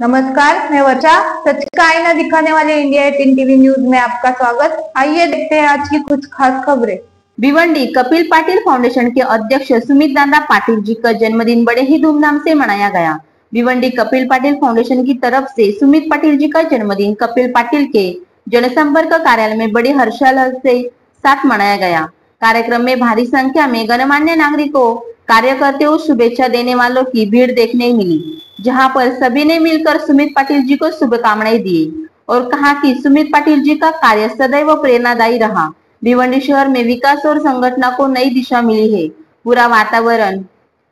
नमस्कार, मैं वर्षा। सच का आईना दिखाने वाले इंडिया 18 टीवी न्यूज में आपका स्वागत। आइए देखते हैं आज की कुछ खास खबरें। भिवंडी कपिल पाटिल फाउंडेशन के अध्यक्ष सुमित दादा पाटिल जी का जन्मदिन बड़े ही धूमधाम से मनाया गया। भिवंडी कपिल पाटिल फाउंडेशन की तरफ से सुमित पाटिल जी का जन्मदिन कपिल पाटिल के जनसंपर्क कार्यालय में बड़े हर्षोल्लास के साथ मनाया गया। कार्यक्रम में भारी संख्या में गणमान्य नागरिकों, कार्यकर्ताओं, शुभेच्छा देने वालों की भीड़ देखने मिली, जहां पर सभी ने मिलकर सुमित पाटिल जी को शुभकामनाएं दी और कहा कि सुमित पाटिल जी का कार्य सदैव प्रेरणादायी रहा। भिवंडी शहर में विकास और संगठन को नई दिशा मिली है। पूरा वातावरण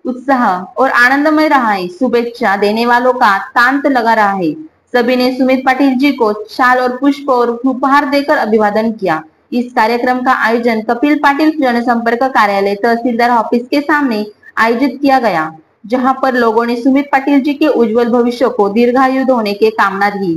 उत्साह और आनंदमय रहा है। शुभेच्छा देने वालों का तांत लगा रहा है। सभी ने सुमित पाटिल जी को शाल और पुष्प और उपहार देकर अभिवादन किया। इस कार्यक्रम का आयोजन कपिल पाटिल जनसंपर्क कार्यालय तहसीलदार ऑफिस के सामने आयोजित किया गया, जहां पर लोगों ने सुमित पाटिल जी के उज्जवल भविष्य को दीर्घायु होने की कामना दी।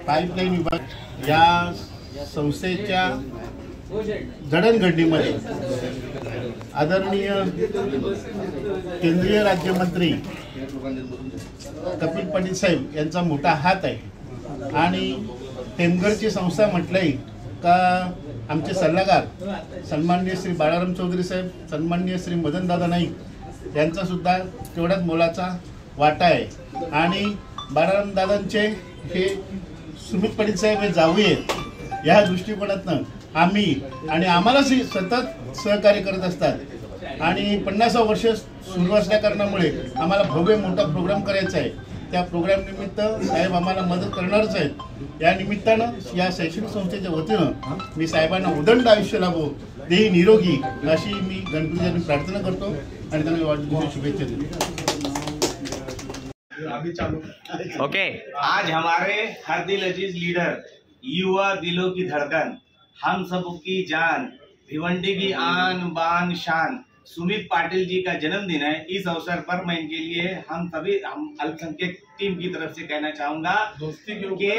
पाईपलाईन विभाग या संस्थेच्या जडणघडणीमध्ये आदरणीय केंद्रीय राज्यमंत्री कपिल पाटील साहेब यांचा मोठा हात आहे आणि टेमघरची संस्था म्हटलंय का आमचे सल्लागार सन्माननीय श्री बाळाराम चौधरी साहेब, सन्माननीय श्री मदन दादा नाईक यांचा सुद्धा तेवढाच मोलाचा वाटा आहे आणि बाळाराम दादांचे हे सुमित पाटील साहेब हे जावई आहेत या दृष्टिकोनातून आम्ही आणि आम्हाला सतत सहकार्य करत असतात आणि 50 वर्ष सुरू असल्या कारणामुळे आम्हाला भव्य मोठा प्रोग्राम करायचा आहे। त्या प्रोग्राम निमित्त साहेब आम्हाला मदत करणारच आहेत। या निमित्तानं या शैक्षणिक संस्थेच्या वतीनं मी साहेबांना उदंड आयुष्य लाभो, देही निरोगी अशी मी गणपतीची प्रार्थना करतो आणि त्यांना वाढदिवसाच्या शुभेच्छा देतो। ओके, आज हमारे हर दिल अजीज लीडर, युवा दिलों की धड़कन, हम सब की जान, भिवंडी की आन बान शान सुमित पाटिल जी का जन्मदिन है। इस अवसर पर मैं इनके लिए हम अल्पसंख्यक टीम की तरफ से कहना चाहूंगा कि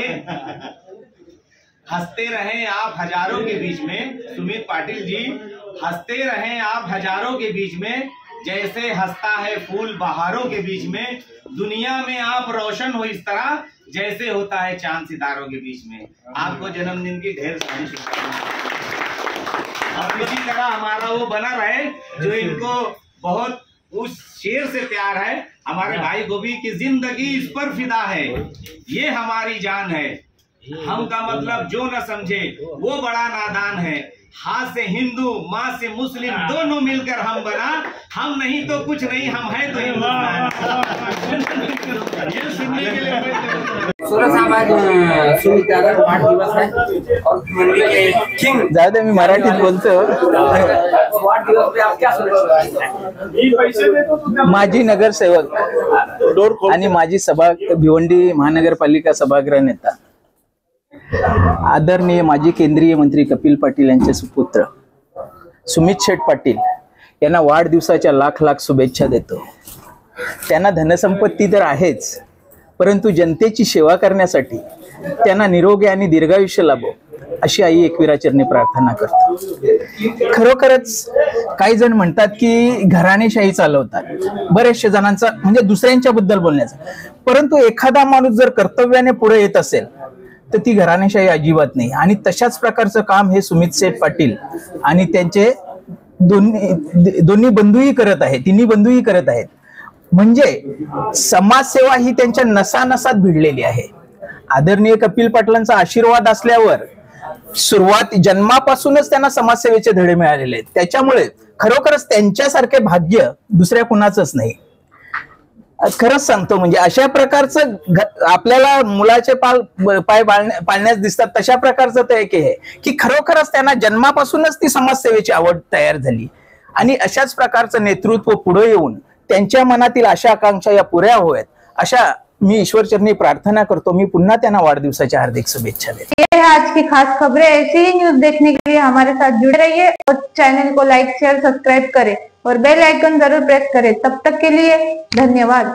हंसते रहें आप हजारों के बीच में। सुमित पाटिल जी, हंसते रहें आप हजारों के बीच में, जैसे हंसता है फूल बहारों के बीच में। दुनिया में आप रोशन हो इस तरह जैसे होता है चांद सितारों के बीच में। आपको जन्मदिन की ढेर सारी शुभकामनाएं और इसी तरह हमारा वो बना रहे जो इनको बहुत उस शेर से प्यार है। हमारे भाई गोभी की जिंदगी इस पर फिदा है, ये हमारी जान है, हम का मतलब जो न समझे वो बड़ा नादान है। हाथ से हिंदू माँ से मुस्लिम दोनों मिलकर हम बना, हम नहीं तो कुछ नहीं, हम है तो हिंदुस्तान। ये सुनने के लिए सुमित दादा वाढदिवस आहे और किंग जाऊ दे, मी मराठीत बोलतो। वाढदिवस पे आप क्या सोचते? माजी नगरसेवक आणि माजी भिवंडी महानगरपालिका सभागृह नेता आदरणीय माजी केंद्रीय मंत्री कपिल पाटील यांचे सुपुत्र सुमित शेठ पाटील यांना वाढदिवसाच्या लाख लाख शुभेच्छा देतो। त्यांना धनसंपत्ती तर आहेच, परंतु जनतेची सेवा करण्यासाठी त्यांना निरोगी आणि दीर्घायुष्य लाभो अशी आई एकविराचरणी प्रार्थना करतो। खरोखरच काही जण म्हणतात की घराणेशाही चालवतात, बरेचशे जणांचा म्हणजे दुसऱ्यांच्या बद्दल बोलण्याचा, परंतु एखादा माणूस जर कर्तव्याने पुढे येत असेल तर ती घराणेशाही अजिबात नाही। आणि तशाच प्रकारचं काम हे सुमित शेठ पाटील आणि त्यांचे दोन्ही बंधूही करत आहेत, तिन्ही बंधूही करत आहेत। म्हणजे समाजसेवा ही त्यांच्या नसानसात भिडलेली आहे। आदरणीय कपिल पाटलांचा आशीर्वाद असल्यावर सुरुवात जन्मापासूनच त्यांना समाजसेवेचे धडे मिळालेले आहेत। त्याच्यामुळे खरोखरच त्यांच्यासारखे भाग्य दुसऱ्या कुणाचंच नाही। खरंच सांगतो, म्हणजे अशा प्रकारचं आपल्याला मुलाचे पाय पाळण्यास दिसतात तशा प्रकारचं ते एक आहे की खरोखरच त्यांना जन्मापासूनच ती समाजसेवेची आवड तयार झाली आणि अशाच प्रकारचं नेतृत्व पुढे येऊन त्यांच्या मनातील आशा आकांक्षा या पुऱ्या होत अशा मी ईश्वरचरणी प्रार्थना करतो। मी पुन्हा त्यांना वाढदिवसाच्या हार्दिक शुभेच्छा देतो। ये है आज की खास खबरें। ऐसी ही न्यूज देखने के लिए हमारे साथ जुड़े रहिए और चैनल को लाइक शेयर सब्सक्राइब करें और बेल आइकन जरूर प्रेस करें। तब तक के लिए धन्यवाद।